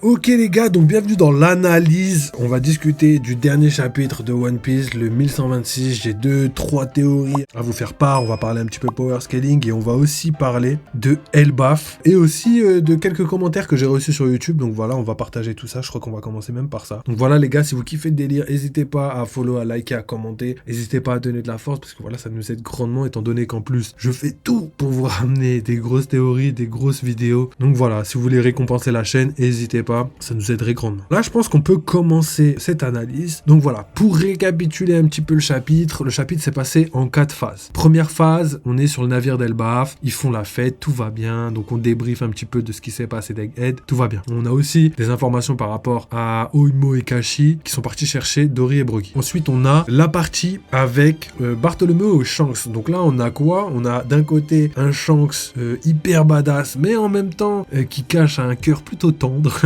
Ok les gars, donc bienvenue dans l'analyse. On va discuter du dernier chapitre de One Piece, le 1126. J'ai 2-3 théories à vous faire part. On va parler un petit peu power scaling et on va aussi parler de Elbaf et aussi de quelques commentaires que j'ai reçus sur YouTube. Donc voilà, on va partager tout ça. Je crois qu'on va commencer même par ça. Donc voilà les gars, si vous kiffez le délire, n'hésitez pas à follow, à liker, à commenter. N'hésitez pas à donner de la force parce que voilà, ça nous aide grandement étant donné qu'en plus, je fais tout pour vous ramener des grosses théories, des grosses vidéos. Donc voilà, si vous voulez récompenser la chaîne, n'hésitez pas. Ça nous aiderait grandement. Là, je pense qu'on peut commencer cette analyse. Donc voilà, pour récapituler un petit peu le chapitre s'est passé en 4 phases. Première phase, on est sur le navire d'Elbaf, ils font la fête, tout va bien, donc on débriefe un petit peu de ce qui s'est passé d'Egghead, tout va bien. On a aussi des informations par rapport à Oimo et Kashi qui sont partis chercher Dory et Brogy. Ensuite, on a la partie avec Bartholomew et Shanks. Donc là, on a quoi? On a d'un côté un Shanks hyper badass, mais en même temps qui cache un cœur plutôt tendre.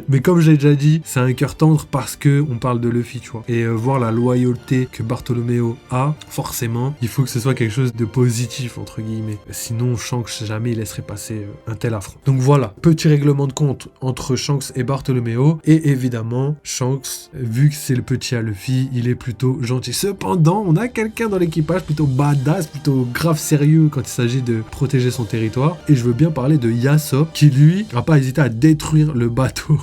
Mais comme j'ai déjà dit, c'est un cœur tendre parce que on parle de Luffy, tu vois. Et voir la loyauté que Bartholomew a, forcément, il faut que ce soit quelque chose de positif, entre guillemets. Sinon, Shanks, jamais il laisserait passer un tel affront. Donc voilà, petit règlement de compte entre Shanks et Bartholomew. Et évidemment, Shanks, vu que c'est le petit à Luffy, il est plutôt gentil. Cependant, on a quelqu'un dans l'équipage plutôt badass, plutôt grave sérieux quand il s'agit de protéger son territoire. Et je veux bien parler de Yasop, qui lui n'a pas hésité à détruire le bateau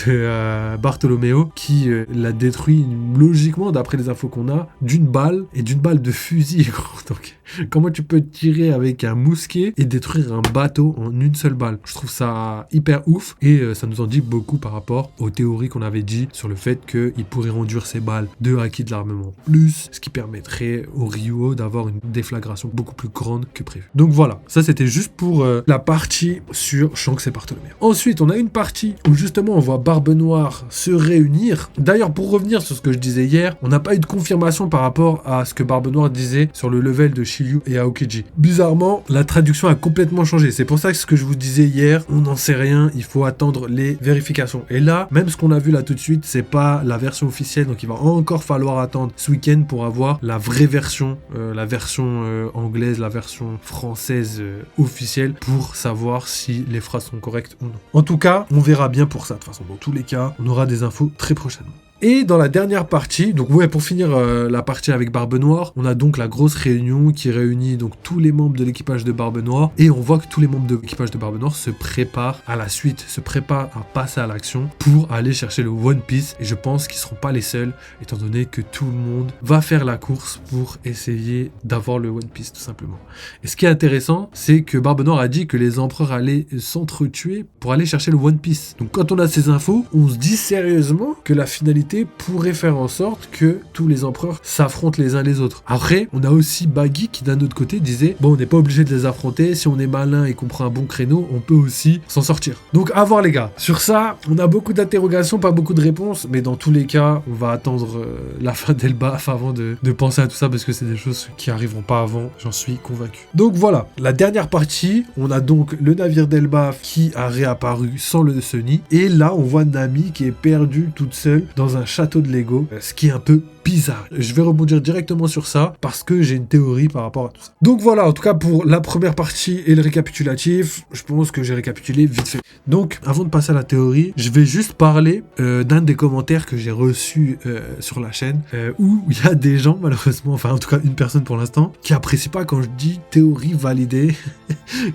de Bartholomew, qui l'a détruit logiquement, d'après les infos qu'on a, d'une balle et d'une balle de fusil. Donc, comment tu peux tirer avec un mousquet et détruire un bateau en une seule balle? Je trouve ça hyper ouf et ça nous en dit beaucoup par rapport aux théories qu'on avait dit sur le fait qu'il pourrait réduire ses balles de acquis de l'armement plus, ce qui permettrait au Ryuo d'avoir une déflagration beaucoup plus grande que prévu. Donc voilà, ça c'était juste pour la partie sur Shanks et Bartholomew. Ensuite, on a une partie où justement on voit Barbe Noire se réunir. D'ailleurs, pour revenir sur ce que je disais hier, on n'a pas eu de confirmation par rapport à ce que Barbe Noire disait sur le level de Shiryu et Aokiji. Bizarrement, la traduction a complètement changé. C'est pour ça que ce que je vous disais hier, on n'en sait rien, il faut attendre les vérifications. Et là, même ce qu'on a vu là tout de suite, c'est pas la version officielle, donc il va encore falloir attendre ce week-end pour avoir la vraie version, la version anglaise, la version française officielle, pour savoir si les phrases sont correctes ou non. En tout cas, on verra bien pour ça. De toute façon, dans tous les cas, on aura des infos très prochainement. Et dans la dernière partie, donc ouais, pour finir la partie avec Barbe Noire, on a donc la grosse réunion qui réunit donc tous les membres de l'équipage de Barbe Noire, et on voit que tous les membres de l'équipage de Barbe Noire se préparent à la suite, se préparent à passer à l'action pour aller chercher le One Piece, et je pense qu'ils seront pas les seuls, étant donné que tout le monde va faire la course pour essayer d'avoir le One Piece tout simplement. Et ce qui est intéressant, c'est que Barbe Noire a dit que les empereurs allaient s'entretuer pour aller chercher le One Piece. Donc quand on a ces infos, on se dit sérieusement que la finalité pourrait faire en sorte que tous les empereurs s'affrontent les uns les autres. Après, on a aussi Baggy qui d'un autre côté disait bon, on n'est pas obligé de les affronter, si on est malin et qu'on prend un bon créneau, on peut aussi s'en sortir. Donc à voir les gars. Sur ça, on a beaucoup d'interrogations, pas beaucoup de réponses, mais dans tous les cas, on va attendre la fin d'Elbaf avant de penser à tout ça, parce que c'est des choses qui arriveront pas avant, j'en suis convaincu. Donc voilà, la dernière partie, on a donc le navire d'Elbaf qui a réapparu sans le Sunny, et là on voit Nami qui est perdue toute seule dans un château de Lego, ce qui est un peu bizarre. Je vais rebondir directement sur ça parce que j'ai une théorie par rapport à tout ça. Donc voilà, en tout cas pour la première partie et le récapitulatif, je pense que j'ai récapitulé vite fait. Donc avant de passer à la théorie, je vais juste parler d'un des commentaires que j'ai reçus sur la chaîne où il y a des gens, malheureusement, enfin en tout cas une personne pour l'instant, qui apprécie pas quand je dis théorie validée,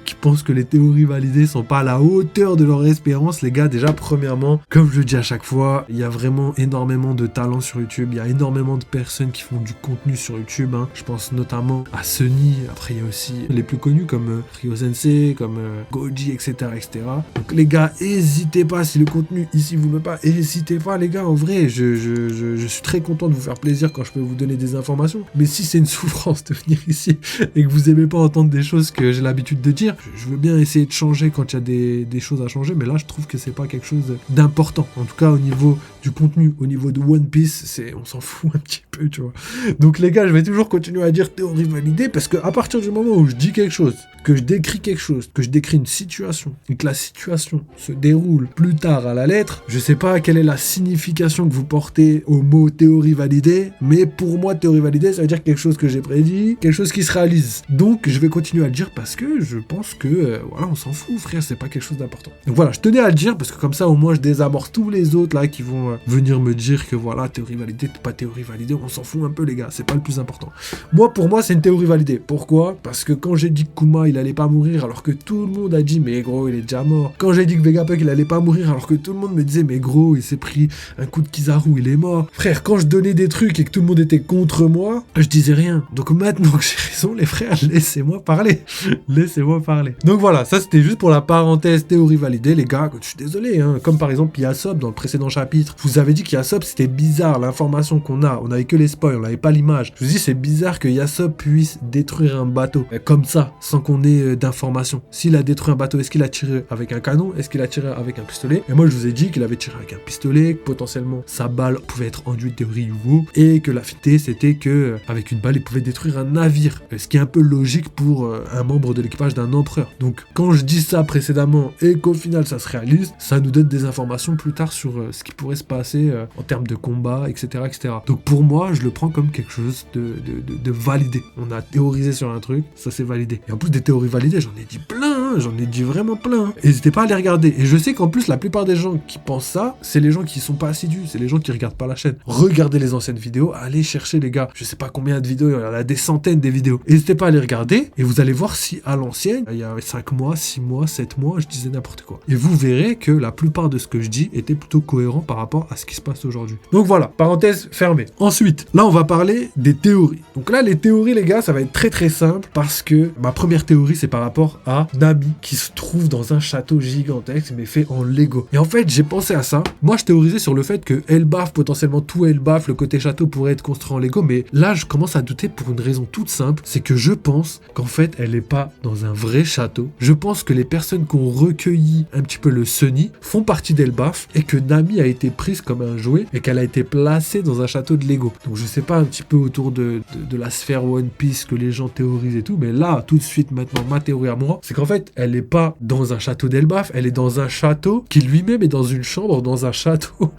qui pense que les théories validées sont pas à la hauteur de leur espérance. Les gars, déjà premièrement, comme je le dis à chaque fois, il y a vraiment énormément de talents sur YouTube, il y a énormément de personnes qui font du contenu sur YouTube, hein. Je pense notamment à Sunny, après il y a aussi les plus connus comme Ryo Sensei, comme Goji, etc., etc. Donc les gars, n'hésitez pas, si le contenu ici vous met pas, n'hésitez pas les gars, en vrai, je suis très content de vous faire plaisir quand je peux vous donner des informations, mais si c'est une souffrance de venir ici et que vous aimez pas entendre des choses que j'ai l'habitude de dire, je veux bien essayer de changer quand il y a des choses à changer, mais là je trouve que c'est pas quelque chose d'important, en tout cas au niveau du contenu, au niveau de One Piece, on s'en fout un petit peu, tu vois. Donc les gars, je vais toujours continuer à dire théorie validée, parce que à partir du moment où je dis quelque chose, que je décris quelque chose, que je décris une situation, et que la situation se déroule plus tard à la lettre, je sais pas quelle est la signification que vous portez au mot théorie validée, mais pour moi, théorie validée, ça veut dire quelque chose que j'ai prédit, quelque chose qui se réalise. Donc, je vais continuer à le dire parce que je pense que, voilà, on s'en fout, frère, c'est pas quelque chose d'important. Donc voilà, je tenais à le dire parce que comme ça, au moins, je désamorce tous les autres là qui vont venir me dire que voilà, théorie validée, pas théorie validée, on s'en fout un peu, les gars, c'est pas le plus important. Moi, pour moi, c'est une théorie validée. Pourquoi ? Parce que quand j'ai dit que Kuma, il allait pas mourir, alors que tout le monde a dit, mais gros, il est déjà mort. Quand j'ai dit que Vegapunk, il allait pas mourir, alors que tout le monde me disait, mais gros, il s'est pris un coup de Kizaru, il est mort. Frère, quand je donnais des trucs et que tout le monde était contre moi, je disais rien. Donc maintenant que j'ai raison, les frères, laissez-moi parler. Laissez-moi parler. Donc voilà, ça c'était juste pour la parenthèse théorie validée, les gars. Je suis désolé, hein. Comme par exemple Yasop dans le précédent chapitre. Je vous avais dit qu'Yasop, c'était bizarre, l'information qu'on a. On avait que les spoils, on n'avait pas l'image. Je vous dis, c'est bizarre que Yasop puisse détruire un bateau comme ça, sans qu'on ait d'informations. S'il a détruit un bateau, est-ce qu'il a tiré avec un canon ? Est-ce qu'il a tiré avec un pistolet ? Et moi, je vous ai dit qu'il avait tiré avec un pistolet, que potentiellement sa balle pouvait être enduite de Ryuvo, et que la finalité, c'était que avec une balle, il pouvait détruire un navire. Ce qui est un peu logique pour un membre de l'équipage d'un empereur. Donc, quand je dis ça précédemment et qu'au final, ça se réalise, ça nous donne des informations plus tard sur ce qui pourrait se passer en termes de combat, etc., etc. Donc, pour moi, je le prends comme quelque chose de validé. On a théorisé sur un truc, ça c'est validé. Et en plus des théories validées, j'en ai dit plein, j'en ai dit vraiment plein. N'hésitez pas à les regarder. Et je sais qu'en plus, la plupart des gens qui pensent ça, c'est les gens qui sont pas assidus, c'est les gens qui regardent pas la chaîne. Regardez les anciennes vidéos, allez chercher les gars. Je sais pas combien de vidéos, il y en a des centaines des vidéos. N'hésitez pas à les regarder et vous allez voir si à l'ancienne, il y a 5 mois, 6 mois, 7 mois, je disais n'importe quoi. Et vous verrez que la plupart de ce que je dis était plutôt cohérent par rapport à ce qui se passe aujourd'hui. Donc voilà, parenthèse fermée. Ensuite, là on va parler des théories. Donc là les théories les gars, ça va être très très simple parce que ma première théorie c'est par rapport à Nami qui se trouve dans un château gigantesque mais fait en Lego. Et en fait j'ai pensé à ça. Moi je théorisais sur le fait que Elbaf, potentiellement tout Elbaf, le côté château pourrait être construit en Lego, mais là je commence à douter pour une raison toute simple, c'est que je pense qu'en fait elle n'est pas dans un vrai château. Je pense que les personnes qui ont recueilli un petit peu le Sunny font partie d'Elbaf et que Nami a été prise comme un jouet et qu'elle a été placée dans un château de Lego. Donc je sais pas un petit peu autour de la sphère One Piece que les gens théorisent et tout, mais là tout de suite maintenant ma théorie à moi, c'est qu'en fait elle n'est pas dans un château d'Elbaf, elle est dans un château qui lui-même est dans une chambre dans un château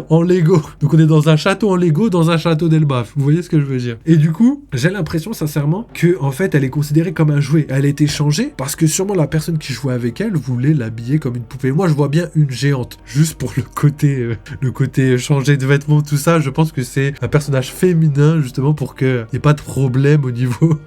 en Lego. Donc on est dans un château en Lego dans un château d'Elbaf. Vous voyez ce que je veux dire? Et du coup, j'ai l'impression sincèrement que en fait elle est considérée comme un jouet. Elle a été changée parce que sûrement la personne qui jouait avec elle voulait l'habiller comme une poupée. Moi je vois bien une géante, juste pour le côté changer de vêtements, tout ça. Je pense que c'est un personnage féminin justement pour qu'il n'y ait pas de problème au niveau.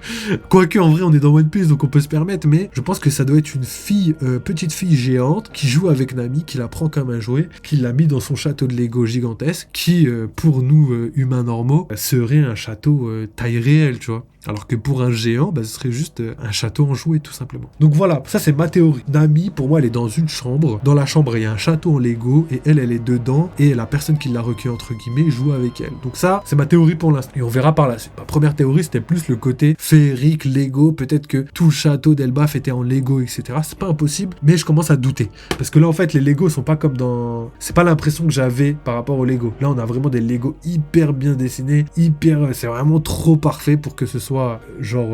Quoique en vrai on est dans One Piece donc on peut se permettre, mais je pense que ça doit être une fille, petite fille géante qui joue avec Nami, qui la prend comme un jouet, qui l'a mis dans son château de Lego gigantesque, qui pour nous humains normaux serait un château taille réelle, tu vois. Alors que pour un géant, ce serait juste un château en jouet, tout simplement. Donc voilà, ça c'est ma théorie. Nami, pour moi, elle est dans une chambre. Dans la chambre, il y a un château en Lego et elle est dedans. Et la personne qui l'a recueilli, entre guillemets, joue avec elle. Donc ça, c'est ma théorie pour l'instant. Et on verra par la suite. Ma première théorie, c'était plus le côté féerique, Lego. Peut-être que tout le château d'Elbaf était en Lego, etc. C'est pas impossible, mais je commence à douter. Parce que là, en fait, les Lego sont pas comme dans... C'est pas l'impression que j'avais par rapport aux Lego. Là, on a vraiment des Lego hyper bien dessinés, c'est vraiment trop parfait pour que ce soit genre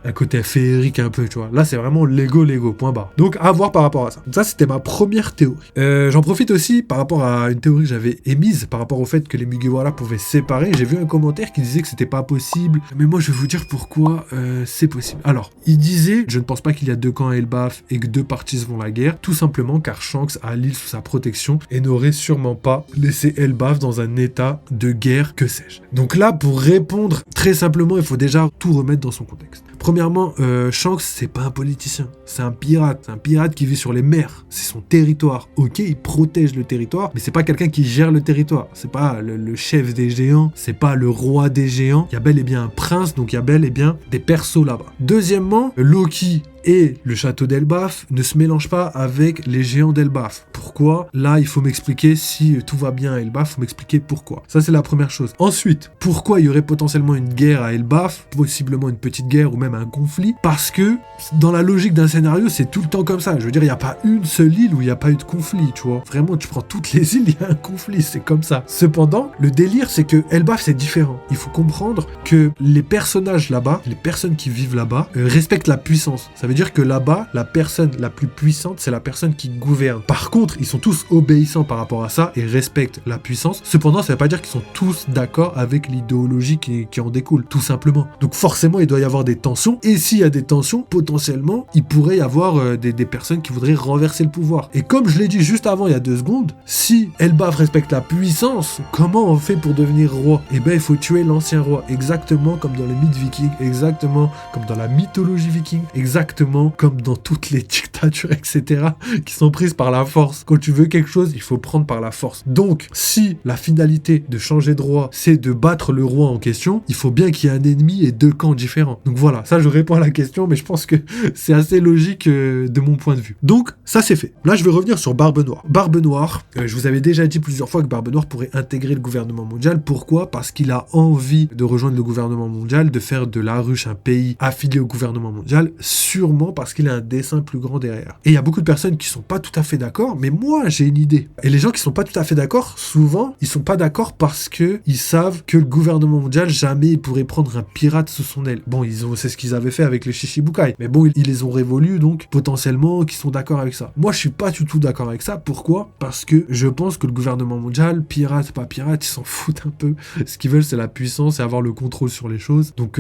un côté féerique un peu, tu vois. Là, c'est vraiment Lego, point barre. Donc, à voir par rapport à ça. Donc, ça, c'était ma première théorie. J'en profite aussi par rapport à une théorie que j'avais émise par rapport au fait que les Mugiwara pouvaient se séparer. J'ai vu un commentaire qui disait que c'était pas possible. Mais moi, je vais vous dire pourquoi c'est possible. Alors, il disait, je ne pense pas qu'il y a deux camps à Elbaf et que deux parties se vont la guerre. Tout simplement car Shanks a l'île sous sa protection et n'aurait sûrement pas laissé Elbaf dans un état de guerre, que sais-je. Donc là, pour répondre très simplement, il faut déjà tout remettre dans son contexte. Premièrement, Shanks, c'est pas un politicien, c'est un pirate. C'est un pirate qui vit sur les mers, c'est son territoire. Ok, il protège le territoire, mais c'est pas quelqu'un qui gère le territoire. C'est pas le chef des géants, c'est pas le roi des géants. Il y a bel et bien un prince, donc il y a bel et bien des persos là-bas. Deuxièmement, Loki, et le château d'Elbaf ne se mélangent pas avec les géants d'Elbaf. Pourquoi? Là, il faut m'expliquer si tout va bien à Elbaf, il faut m'expliquer pourquoi. Ça, c'est la première chose. Ensuite, pourquoi il y aurait potentiellement une guerre à Elbaf, possiblement une petite guerre ou même un conflit? Parce que dans la logique d'un scénario, c'est tout le temps comme ça. Je veux dire, il n'y a pas une seule île où il n'y a pas eu de conflit, tu vois. Vraiment, tu prends toutes les îles, il y a un conflit, c'est comme ça. Cependant, le délire, c'est que Elbaf, c'est différent. Il faut comprendre que les personnages là-bas, les personnes qui vivent là-bas, respectent la puissance. Ça veut dire que là-bas, la personne la plus puissante, c'est la personne qui gouverne. Par contre, ils sont tous obéissants par rapport à ça et respectent la puissance. Cependant, ça ne veut pas dire qu'ils sont tous d'accord avec l'idéologie qui en découle, tout simplement. Donc forcément, il doit y avoir des tensions. Et s'il y a des tensions, potentiellement, il pourrait y avoir des personnes qui voudraient renverser le pouvoir. Et comme je l'ai dit juste avant, il y a 2 secondes, si Elbaf respecte la puissance, comment on fait pour devenir roi? Eh ben, il faut tuer l'ancien roi, exactement comme dans les mythes vikings, exactement comme dans la mythologie viking, exactement comme dans toutes les dictatures, etc., qui sont prises par la force. Quand tu veux quelque chose, il faut prendre par la force. Donc, si la finalité de changer de roi, c'est de battre le roi en question, il faut bien qu'il y ait un ennemi et 2 camps différents. Donc voilà, ça je réponds à la question, mais je pense que c'est assez logique de mon point de vue. Donc, ça c'est fait. Là, je vais revenir sur Barbe Noire. Barbe Noire, je vous avais déjà dit plusieurs fois que Barbe Noire pourrait intégrer le gouvernement mondial. Pourquoi? Parce qu'il a envie de rejoindre le gouvernement mondial, de faire de La Ruche un pays affilié au gouvernement mondial, sûrement parce qu'il a un dessein plus grand derrière. Et il y a beaucoup de personnes qui sont pas tout à fait d'accord, mais moi j'ai une idée. Et les gens qui sont pas tout à fait d'accord, souvent, ils sont pas d'accord parce que ils savent que le gouvernement mondial, jamais il pourrait prendre un pirate sous son aile. Bon, c'est ce qu'ils avaient fait avec les Shichibukai. Mais bon, ils les ont révolus, donc potentiellement qu'ils sont d'accord avec ça. Moi, je suis pas du tout d'accord avec ça. Pourquoi? Parce que je pense que le gouvernement mondial, pirate, pas pirate, ils s'en foutent un peu. Ce qu'ils veulent, c'est la puissance et avoir le contrôle sur les choses. Donc,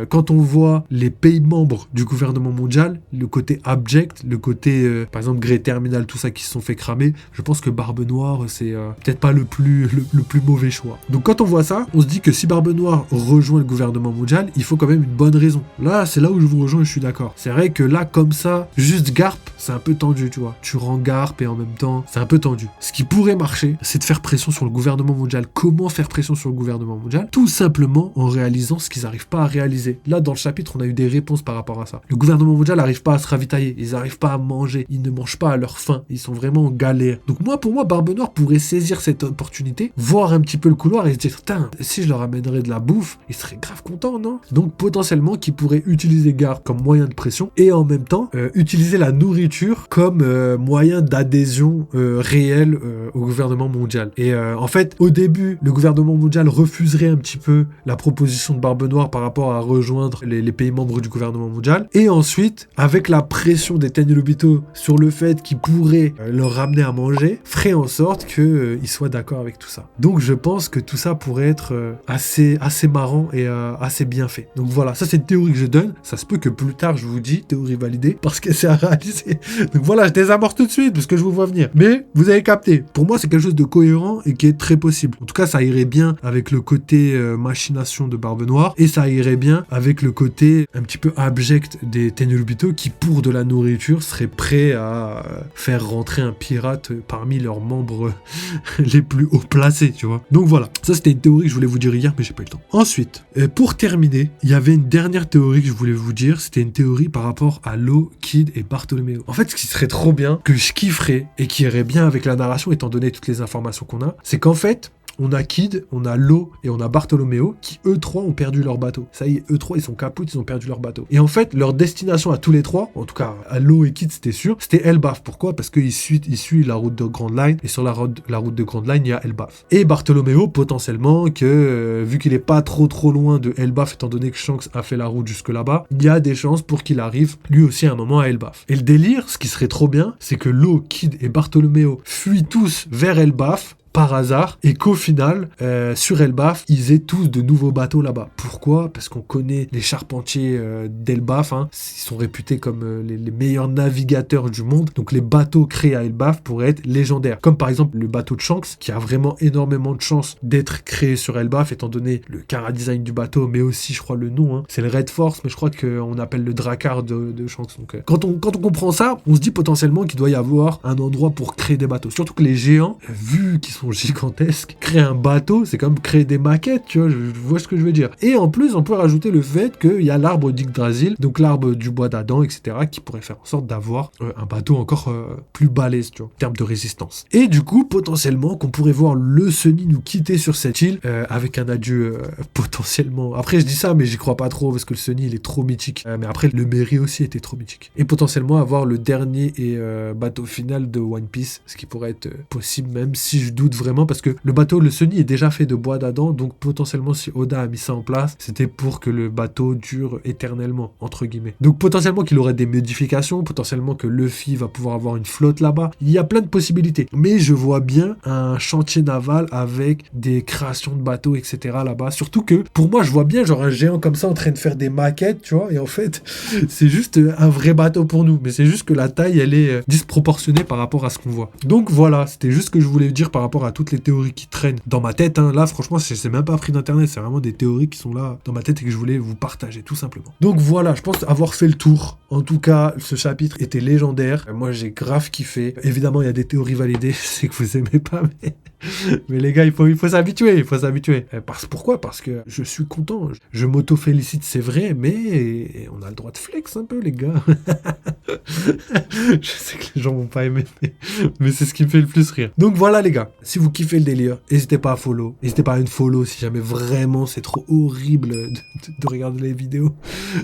quand on voit les pays membres du gouvernement mondial, le côté abject, le côté, par exemple, Grey Terminal, tout ça qui se sont fait cramer, je pense que Barbe Noire, c'est peut-être pas le plus mauvais choix. Donc, quand on voit ça, on se dit que si Barbe Noire rejoint le gouvernement mondial, il faut quand même une bonne raison. Là, c'est là où je vous rejoins et je suis d'accord. C'est vrai que là, comme ça, juste Garp, c'est un peu tendu, tu vois. Tu rends Garp et en même temps, c'est un peu tendu. Ce qui pourrait marcher, c'est de faire pression sur le gouvernement mondial. Comment faire pression sur le gouvernement mondial? Tout simplement en réalisant ce qu'ils n'arrivent pas à réaliser. Là, dans le chapitre, on a eu des réponses par rapport à ça. Le gouvernement mondial n'arrive pas à se ravitailler. Ils n'arrivent pas à manger. Ils ne mangent pas à leur faim. Ils sont vraiment en galère. Donc pour moi, Barbe Noire pourrait saisir cette opportunité, voir un petit peu le couloir et se dire, putain, si je leur amènerais de la bouffe, ils seraient grave contents, non? Donc potentiellement, qu'ils pourraient utiliser Garp comme moyen de pression et en même temps, utiliser la nourriture comme moyen d'adhésion réel au gouvernement mondial. Et en fait, au début, le gouvernement mondial refuserait un petit peu la proposition de Barbe Noire par rapport à rejoindre les pays membres du gouvernement mondial. Et ensuite, avec la pression des Tenryubito sur le fait qu'ils pourraient leur ramener à manger, ferait en sorte qu'ils soient d'accord avec tout ça. Donc je pense que tout ça pourrait être assez marrant et assez bien fait. Donc voilà, ça c'est une théorie que je donne. Ça se peut que plus tard je vous dis théorie validée parce que c'est à réaliser. Donc voilà, je désamorce tout de suite parce que je vous vois venir. Mais vous avez capté. Pour moi, c'est quelque chose de cohérent et qui est très possible. En tout cas, ça irait bien avec le côté machination de Barbe Noire et ça irait bien avec le côté un petit peu abject des Tenryubito qui, pour de la nourriture, seraient prêts à faire rentrer un pirate parmi leurs membres les plus haut placés, tu vois. Donc voilà, ça c'était une théorie que je voulais vous dire hier, mais j'ai pas eu le temps. Ensuite, pour terminer, il y avait une dernière théorie que je voulais vous dire. C'était une théorie par rapport à Law, Kid et Bartolomeo. En fait, ce qui serait trop bien, que je kifferais et qui irait bien avec la narration, étant donné toutes les informations qu'on a, c'est qu'en fait, on a Kid, on a Law et on a Bartolomeo qui, eux trois, ont perdu leur bateau. Ça y est, eux trois, ils sont capoutes, ils ont perdu leur bateau. Et en fait, leur destination à tous les trois, en tout cas à Law et Kid, c'était sûr, c'était Elbaf. Pourquoi? Parce qu'ils suivent la route de Grand Line et sur la route de Grand Line, il y a Elbaf. Et Bartolomeo, potentiellement, que vu qu'il est pas trop loin de Elbaf, étant donné que Shanks a fait la route jusque là-bas, il y a des chances pour qu'il arrive lui aussi à un moment à Elbaf. Et le délire, ce qui serait trop bien, c'est que Law, Kid et Bartolomeo fuient tous vers Elbaf, par hasard, et qu'au final, sur Elbaf, ils aient tous de nouveaux bateaux là-bas. Pourquoi? Parce qu'on connaît les charpentiers d'Elbaf, hein. Ils sont réputés comme les meilleurs navigateurs du monde, donc les bateaux créés à Elbaf pourraient être légendaires. Comme par exemple le bateau de Shanks, qui a vraiment énormément de chance d'être créé sur Elbaf, étant donné le chara-design du bateau, mais aussi, je crois, le nom, hein. C'est le Red Force, mais je crois qu'on appelle le Drakkar de Shanks. Donc, quand on comprend ça, on se dit potentiellement qu'il doit y avoir un endroit pour créer des bateaux. Surtout que les géants, vu qu'ils sont sont gigantesques. Créer un bateau, c'est comme créer des maquettes, tu vois, je vois ce que je veux dire. Et en plus, on peut rajouter le fait qu'il y a l'arbre d'Yggdrasil, donc l'arbre du bois d'Adam, etc., qui pourrait faire en sorte d'avoir un bateau encore plus balèze, tu vois, en termes de résistance. Et du coup, potentiellement, qu'on pourrait voir le Sunny nous quitter sur cette île, avec un adieu potentiellement... Après, je dis ça, mais j'y crois pas trop, parce que le Sunny, il est trop mythique. Mais après, le Merry aussi était trop mythique. Et potentiellement avoir le dernier bateau final de One Piece, ce qui pourrait être possible, même si je doute vraiment, parce que le bateau, le Sunny, est déjà fait de bois d'Adam, donc potentiellement, si Oda a mis ça en place, c'était pour que le bateau dure éternellement, entre guillemets. Donc potentiellement qu'il aurait des modifications, potentiellement que Luffy va pouvoir avoir une flotte là-bas. Il y a plein de possibilités. Mais je vois bien un chantier naval avec des créations de bateaux, etc. là-bas. Surtout que, pour moi, je vois bien genre un géant comme ça en train de faire des maquettes, tu vois, et en fait, c'est juste un vrai bateau pour nous. Mais c'est juste que la taille, elle est disproportionnée par rapport à ce qu'on voit. Donc voilà, c'était juste ce que je voulais dire par rapport à toutes les théories qui traînent dans ma tête. Hein. Là, franchement, c'est même pas pris d'internet, c'est vraiment des théories qui sont là dans ma tête et que je voulais vous partager, tout simplement. Donc voilà, je pense avoir fait le tour. En tout cas, ce chapitre était légendaire. Moi, j'ai grave kiffé. Évidemment, il y a des théories validées. Je sais que vous aimez pas, mais les gars, il faut s'habituer, Pourquoi ? Parce que je suis content. Je m'auto-félicite, c'est vrai, mais on a le droit de flex un peu, les gars. Je sais que les gens vont pas aimer, mais c'est ce qui me fait le plus rire. Donc voilà, les gars. Si vous kiffez le délire, n'hésitez pas à follow. N'hésitez pas à une follow si jamais vraiment c'est trop horrible de regarder les vidéos.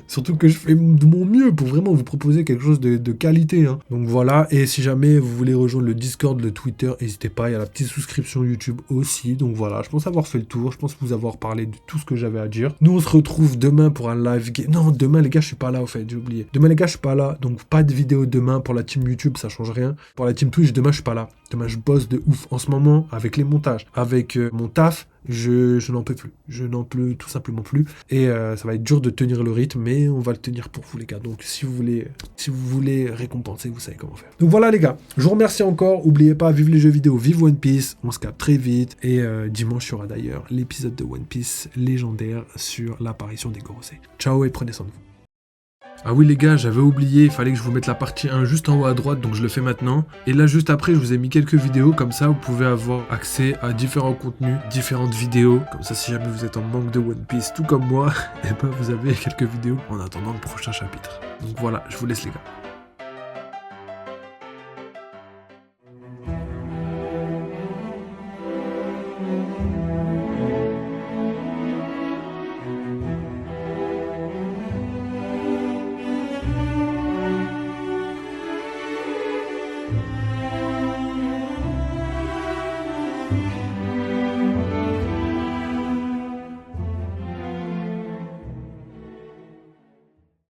Surtout que je fais de mon mieux pour vraiment vous proposer quelque chose de qualité. Hein. Donc voilà. Et si jamais vous voulez rejoindre le Discord, le Twitter, n'hésitez pas. Il y a la petite souscription YouTube aussi. Donc voilà, je pense avoir fait le tour. Je pense vous avoir parlé de tout ce que j'avais à dire. Nous, on se retrouve demain pour un live game. Non, demain, les gars, je suis pas là, au fait. J'ai oublié. Demain, les gars, je suis pas là. Donc pas de vidéo demain pour la team YouTube. Ça change rien. Pour la team Twitch, demain, je suis pas là. Demain, je bosse de ouf. En ce moment, avec les montages, avec mon taf, je n'en peux plus. Je n'en peux tout simplement plus. Et ça va être dur de tenir le rythme, mais on va le tenir pour vous, les gars. Donc, si vous voulez récompenser, vous savez comment faire. Donc voilà, les gars. Je vous remercie encore. N'oubliez pas, vive les jeux vidéo, vive One Piece. On se capte très vite. Et dimanche, il y aura d'ailleurs l'épisode de One Piece légendaire sur l'apparition des Gorosei. Ciao et prenez soin de vous. Ah oui les gars, j'avais oublié, il fallait que je vous mette la partie 1 juste en haut à droite, donc je le fais maintenant. Et là juste après, je vous ai mis quelques vidéos, comme ça vous pouvez avoir accès à différents contenus, différentes vidéos. Comme ça, si jamais vous êtes en manque de One Piece, tout comme moi, et ben vous avez quelques vidéos en attendant le prochain chapitre. Donc voilà, je vous laisse les gars.